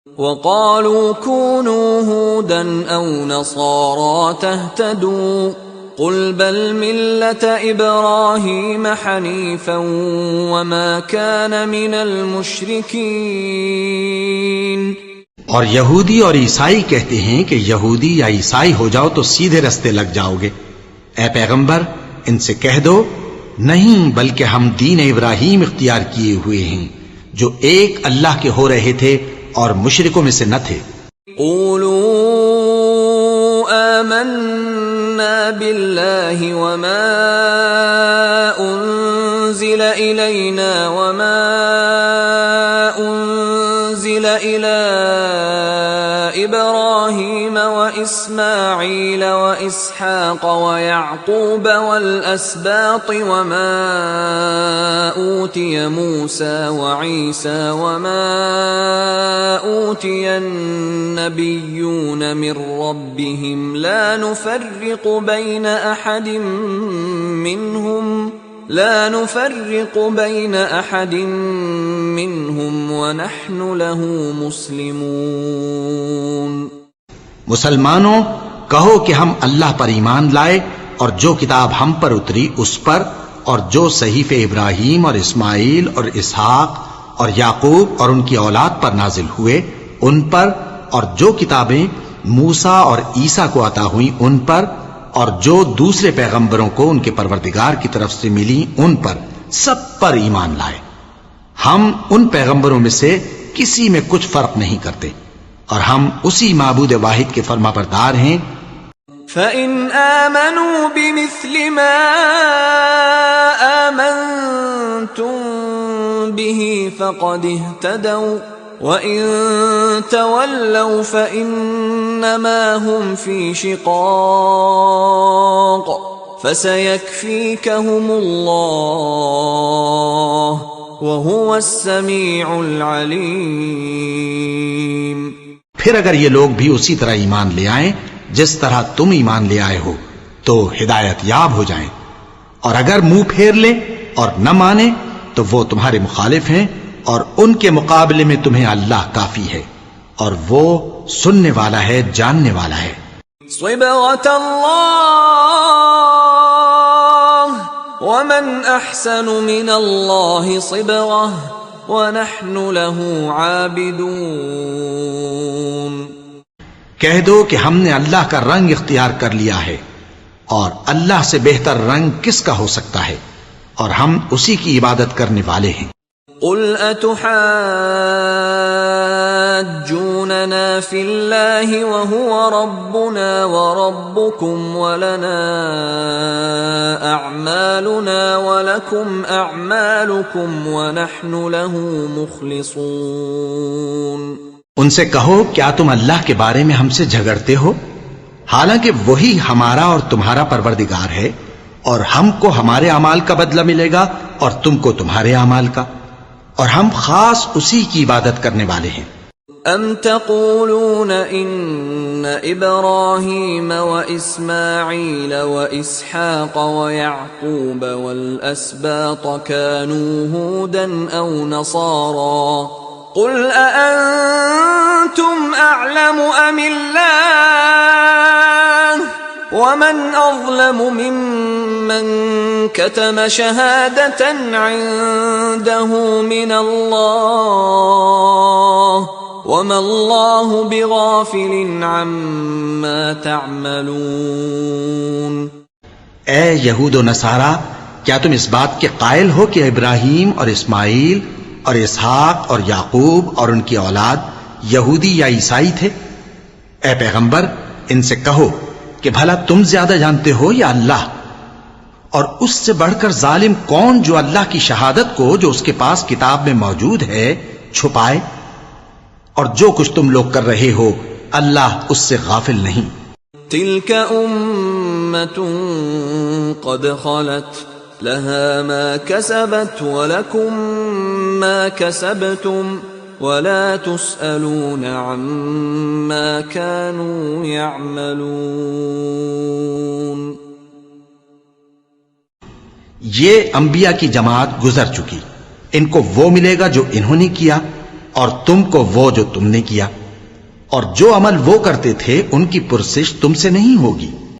وقالوا كونوا هودا أو نصارى تهتدوا قل بل ملة إبراهيم حنيفا وما كان من المشركين۔ اور یہودی اور عیسائی کہتے ہیں کہ یہودی یا عیسائی ہو جاؤ تو سیدھے رستے لگ جاؤ گے۔ اے پیغمبر ان سے کہہ دو نہیں، بلکہ ہم دین ابراہیم اختیار کیے ہوئے ہیں جو ایک اللہ کے ہو رہے تھے اور مشرکوں میں سے نہ تھے۔ قولوا آمنا بالله وما أنزل إلينا وما أنزل إلى إبراهيم وإسماعيل وإسحاق ويعقوب والأسباط وما أوتي موسى وعيسى وما أوتي النبيون من ربهم لا نفرق بين أحد منهم ونحن له مسلمون۔ مسلمانوں کہو کہ ہم اللہ پر ایمان لائے اور جو کتاب ہم پر اتری اس پر، اور جو صحیفے ابراہیم اور اسماعیل اور اسحاق اور یعقوب اور ان کی اولاد پر نازل ہوئے ان پر، اور جو کتابیں موسیٰ اور عیسیٰ کو عطا ہوئیں ان پر، اور جو دوسرے پیغمبروں کو ان کے پروردگار کی طرف سے ملی ان پر، سب پر ایمان لائے۔ ہم ان پیغمبروں میں سے کسی میں کچھ فرق نہیں کرتے، اور ہم اسی معبود واحد کے فرما بردار ہیں۔ فَإِنْ آمَنُوا بِمِثْلِ مَا آمَنْتُمْ بِهِ فَقَدِ اهْتَدَوْا وَإِن تَوَلَّوْا فَإِنَّمَا هُمْ فِي شِقَاقٍ فَسَيَكْفِيكَهُمُ اللَّهُ وَهُوَ السَّمِيعُ الْعَلِيمُ۔ پھر اگر یہ لوگ بھی اسی طرح ایمان لے آئیں جس طرح تم ایمان لے آئے ہو تو ہدایت یاب ہو جائیں، اور اگر منہ پھیر لیں اور نہ مانیں تو وہ تمہارے مخالف ہیں، اور ان کے مقابلے میں تمہیں اللہ کافی ہے، اور وہ سننے والا ہے، جاننے والا ہے۔ صبغة الله ومن أحسن من الله صبغة وَنَحْنُ لَهُ عَابِدُونَ۔ کہہ دو کہ ہم نے اللہ کا رنگ اختیار کر لیا ہے، اور اللہ سے بہتر رنگ کس کا ہو سکتا ہے، اور ہم اسی کی عبادت کرنے والے ہیں۔ قُلْ أَتُحَاجُّونَنَا فِي اللَّهِ وَهُوَ رَبُّنَا وَرَبُّكُمْ وَلَنَا أَعْمَالُنَا وَلَكُمْ أَعْمَالُكُمْ وَنَحْنُ لَهُ مُخْلِصُونَ۔ ان سے کہو کیا تم اللہ کے بارے میں ہم سے جھگڑتے ہو، حالانکہ وہی ہمارا اور تمہارا پروردگار ہے، اور ہم کو ہمارے اعمال کا بدلہ ملے گا اور تم کو تمہارے اعمال کا، اور ہم خاص اسی کی عبادت کرنے والے ہیں۔ ام تقولون ان ابراہیم واسماعیل واسحاق ویعقوب والاسباط كانوا هودا او نصارا قل اانتم اعلم ام اللہ ومن اظلم ممن كتم شهادة عنده من الله وما الله بغافل عما تعملون۔ اے یہود و نصارا، کیا تم اس بات کے قائل ہو کہ ابراہیم اور اسماعیل اور اسحاق اور یعقوب اور ان کی اولاد یہودی یا عیسائی تھے؟ اے پیغمبر ان سے کہو کہ بھلا تم زیادہ جانتے ہو یا اللہ؟ اور اس سے بڑھ کر ظالم کون جو اللہ کی شہادت کو جو اس کے پاس کتاب میں موجود ہے چھپائے؟ اور جو کچھ تم لوگ کر رہے ہو اللہ اس سے غافل نہیں۔ تلك أمة قد خلت لها ما كسبت ولكم ما كسبتم ولا تسألون عما كانوا يعملون۔ یہ انبیاء کی جماعت گزر چکی، ان کو وہ ملے گا جو انہوں نے کیا، اور تم کو وہ جو تم نے کیا، اور جو عمل وہ کرتے تھے ان کی پرسش تم سے نہیں ہوگی۔